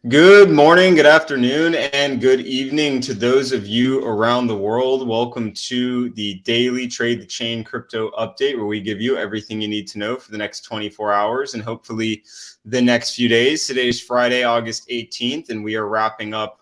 Good morning, good afternoon, and good evening to those of you around the world. Welcome to the daily Trade the Chain crypto update, where we give you everything you need to know for the next 24 hours and hopefully the next few days. Today is Friday, August 18th, and we are wrapping up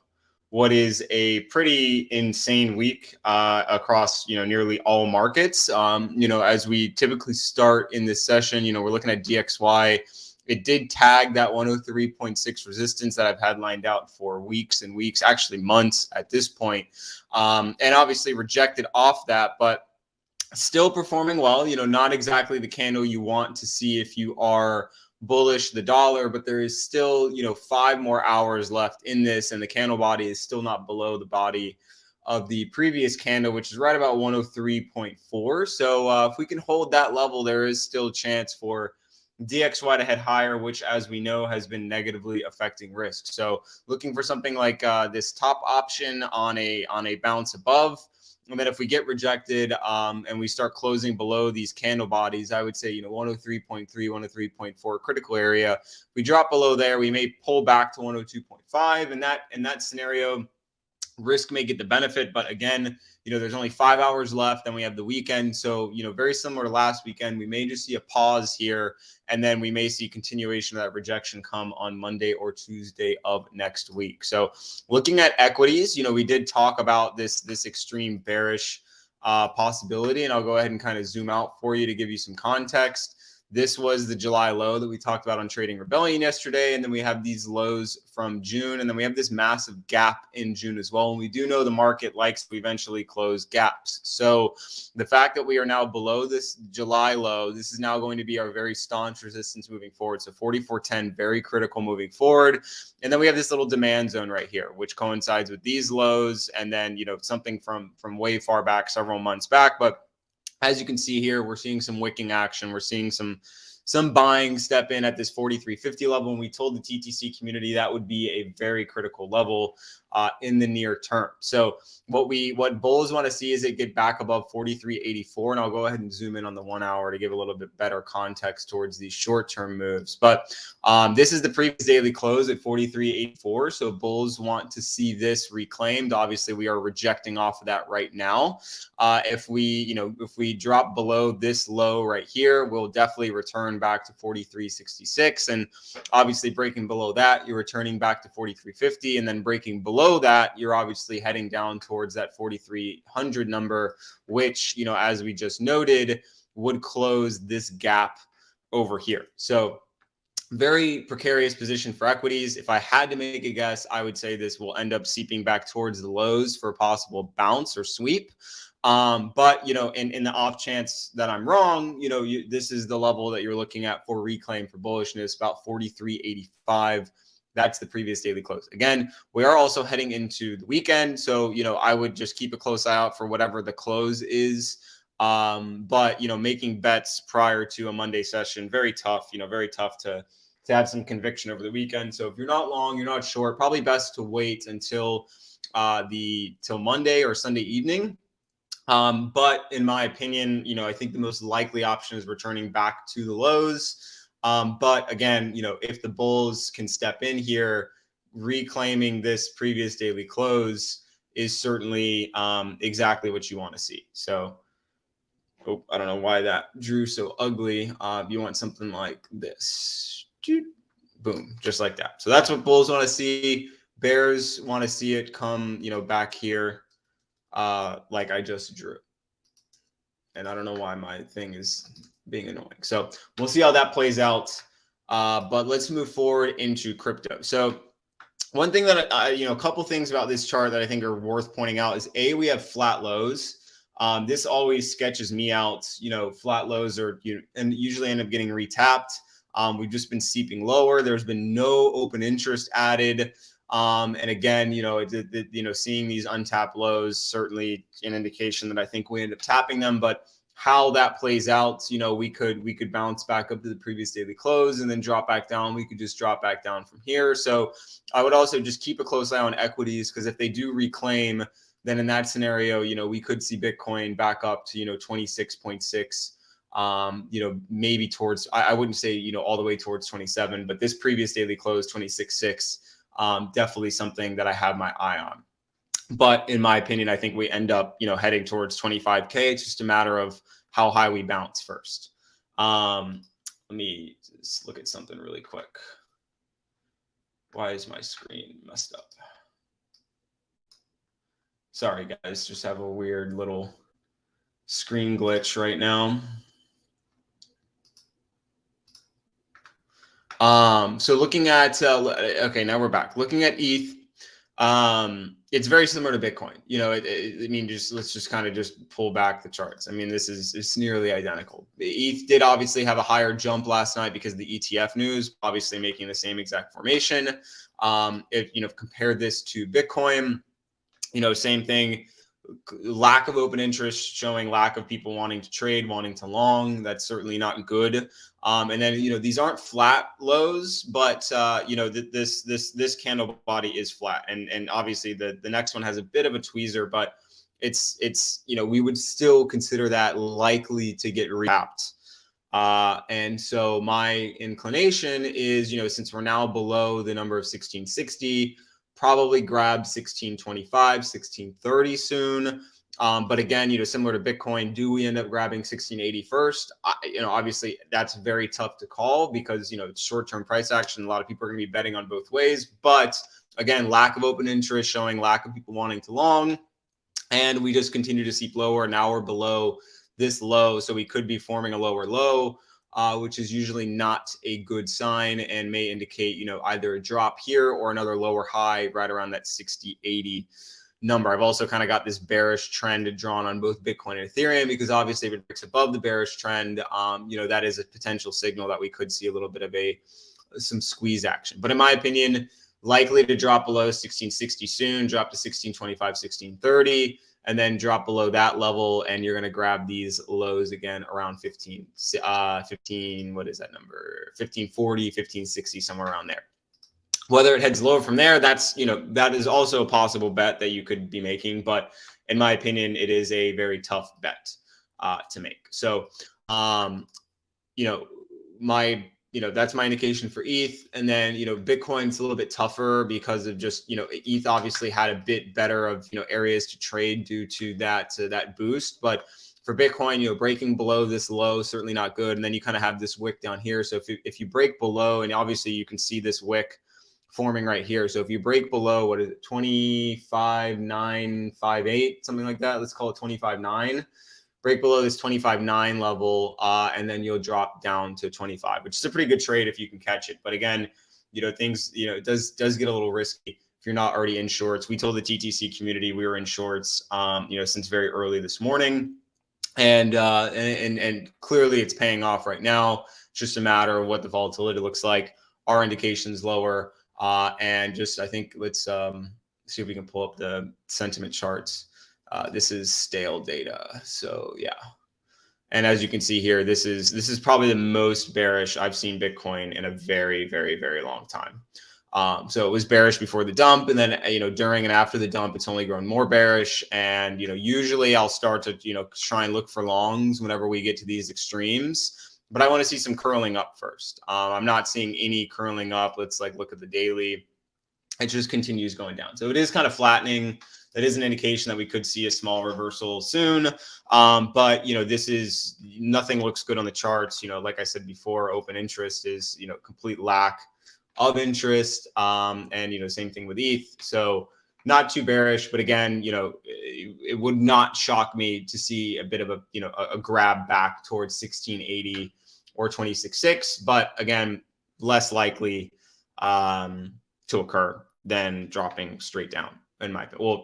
what is a pretty insane week across nearly all markets. As we typically start in this session, we're looking at DXY. It did tag that 103.6 resistance that I've had lined out for weeks and weeks, actually months at this point, and obviously rejected off that, but still performing well. Not exactly the candle you want to see if you are bullish the dollar, but there is still 5 more hours left in this, and the candle body is still not below the body of the previous candle, which is right about 103.4. So if we can hold that level, there is still a chance for DXY to head higher, which, as we know, has been negatively affecting risk. So looking for something like this top option on a bounce above. And then if we get rejected and we start closing below these candle bodies, I would say 103.3, 103.4 critical area. If we drop below there, we may pull back to 102.5. And in that scenario, risk may get the benefit, but again, there's only 5 hours left, then we have the weekend. So, very similar to last weekend, we may just see a pause here, and then we may see continuation of that rejection come on Monday or Tuesday of next week. So looking at equities, we did talk about this extreme bearish possibility, and I'll go ahead and kind of zoom out for you to give you some context. This was the July low that we talked about on Trading Rebellion yesterday. And then we have these lows from June. And then we have this massive gap in June as well. And we do know the market likes to eventually close gaps. So the fact that we are now below this July low, this is now going to be our very staunch resistance moving forward. So 44.10, very critical moving forward. And then we have this little demand zone right here, which coincides with these lows. And then, something from way far back, several months back. But as you can see here, we're seeing some wicking action. We're seeing some buying step in at this 43.50 level. And we told the TTC community that would be a very critical level in the near term. So what bulls want to see is it get back above 43.84. And I'll go ahead and zoom in on the 1 hour to give a little bit better context towards these short-term moves. But this is the previous daily close at 43.84. So bulls want to see this reclaimed. Obviously, we are rejecting off of that right now. If we drop below this low right here, we'll definitely return back to 43.66. And obviously breaking below that, you're returning back to 43.50. And then breaking below that, you're obviously heading down towards that 4,300 number, which, as we just noted, would close this gap over here. So very precarious position for equities. If I had to make a guess, I would say this will end up seeping back towards the lows for a possible bounce or sweep. But in the off chance that I'm wrong, this is the level that you're looking at for reclaim for bullishness, about 43.85. That's the previous daily close. Again, we are also heading into the weekend, so I would just keep a close eye out for whatever the close is. But making bets prior to a Monday session, very tough. Very tough to have some conviction over the weekend. So if you're not long, you're not short, probably best to wait until till Monday or Sunday evening. But in my opinion, I think the most likely option is returning back to the lows. But again, if the bulls can step in here, reclaiming this previous daily close is certainly exactly what you want to see. So, I don't know why that drew so ugly. You want something like this. Boom, just like that. So that's what bulls want to see. Bears want to see it come, back here like I just drew. And I don't know why my thing is being annoying. So we'll see how that plays out. But let's move forward into crypto. So one thing that a couple things about this chart that I think are worth pointing out is we have flat lows. This always sketches me out. Flat lows are and usually end up getting retapped. We've just been seeping lower. There's been no open interest added. And again, seeing these untapped lows, certainly an indication that I think we end up tapping them, but how that plays out, we could bounce back up to the previous daily close and then drop back down. We could just drop back down from here. So I would also just keep a close eye on equities, because if they do reclaim, then in that scenario, we could see Bitcoin back up to, 26.6. Maybe towards, I wouldn't say, all the way towards 27, but this previous daily close, 26.6. definitely something that I have my eye on. But in my opinion, I think we end up, heading towards 25K. It's just a matter of how high we bounce first. Let me just look at something really quick. Why is my screen messed up? Sorry, guys, just have a weird little screen glitch right now. So looking at, okay, now we're back. Looking at ETH, it's very similar to Bitcoin. I mean, let's just kind of just pull back the charts. I mean, it's nearly identical. ETH did obviously have a higher jump last night because of the ETF news, obviously making the same exact formation. If compare this to Bitcoin, same thing. Lack of open interest, showing lack of people wanting to trade, wanting to long. That's certainly not good. And then these aren't flat lows, but this candle body is flat, and obviously the next one has a bit of a tweezer, but it's we would still consider that likely to get recapped. And so my inclination is, since we're now below the number of 1660, probably grab 1625, 1630 soon. But again, similar to Bitcoin, do we end up grabbing 1680 first? Obviously that's very tough to call because, it's short-term price action. A lot of people are going to be betting on both ways. But again, lack of open interest, showing lack of people wanting to long. And we just continue to seep lower. Now we're below this low. So we could be forming a lower low, which is usually not a good sign and may indicate, either a drop here or another lower high right around that 60-80 number. I've also kind of got this bearish trend drawn on both Bitcoin and Ethereum because obviously if it breaks above the bearish trend, that is a potential signal that we could see a little bit of some squeeze action. But in my opinion, likely to drop below 1660 soon, drop to 1625, 1630. And then drop below that level, and you're going to grab these lows again around 15, what is that number? 1540, 1560, somewhere around there. Whether it heads lower from there, that's, that is also a possible bet that you could be making. But in my opinion, it is a very tough bet to make. So, that's my indication for ETH. And then, Bitcoin's a little bit tougher because of just, ETH obviously had a bit better of, areas to trade due to that boost. But for Bitcoin, breaking below this low, certainly not good. And then you kind of have this wick down here. So if you break below, and obviously you can see this wick forming right here. So if you break below, what is it, 25.958, something like that, let's call it 25.9. Break below this 25.9 level, and then you'll drop down to 25, which is a pretty good trade if you can catch it. But again, things, it does get a little risky if you're not already in shorts. We told the TTC community we were in shorts, since very early this morning, and clearly it's paying off right now. It's just a matter of what the volatility looks like. Our indication's lower, and just I think let's see if we can pull up the sentiment charts. This is stale data. So yeah. And as you can see here, this is probably the most bearish I've seen Bitcoin in a very, very, very long time. So it was bearish before the dump, and then, during and after the dump, it's only grown more bearish. And, usually I'll start to, try and look for longs whenever we get to these extremes, but I want to see some curling up first. I'm not seeing any curling up. Let's look at the daily. It just continues going down. So it is kind of flattening. That is an indication that we could see a small reversal soon. But, this is nothing looks good on the charts. Like I said before, open interest is, complete lack of interest. And, same thing with ETH. So not too bearish, but again, it would not shock me to see a bit of a grab back towards 1680 or 26.6. But again, less likely to occur than dropping straight down.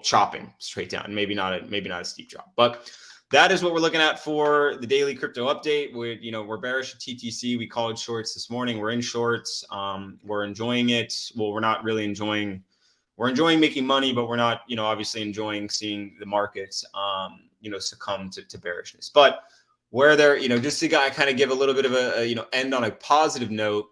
Chopping straight down, maybe not a steep drop, but that is what we're looking at for the daily crypto update. We're bearish at TTC. We called shorts this morning. We're in shorts. We're enjoying it. Well, we're not really enjoying. We're enjoying making money, but we're not, obviously enjoying seeing the markets, succumb to bearishness. But where they're, just to kind of give a little bit of a end on a positive note.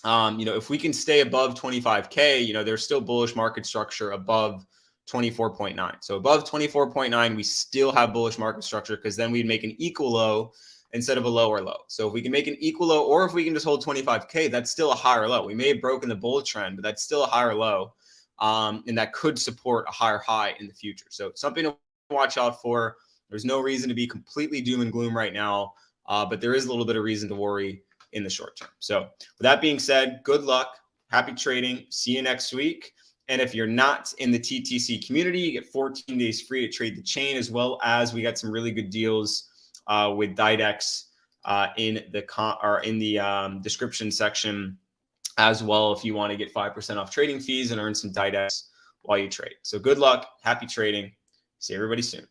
If we can stay above 25K, there's still bullish market structure above 24.9. So above 24.9, we still have bullish market structure because then we'd make an equal low instead of a lower low. So if we can make an equal low, or if we can just hold 25K, that's still a higher low. We may have broken the bull trend, but that's still a higher low. And that could support a higher high in the future. So something to watch out for. There's no reason to be completely doom and gloom right now, but there is a little bit of reason to worry in the short term. So with that being said, good luck, happy trading. See you next week. And if you're not in the TTC community, you get 14 days free to trade the chain, as well as we got some really good deals with DYDX in the description section as well, if you want to get 5% off trading fees and earn some DYDX while you trade. So good luck, happy trading. See everybody soon.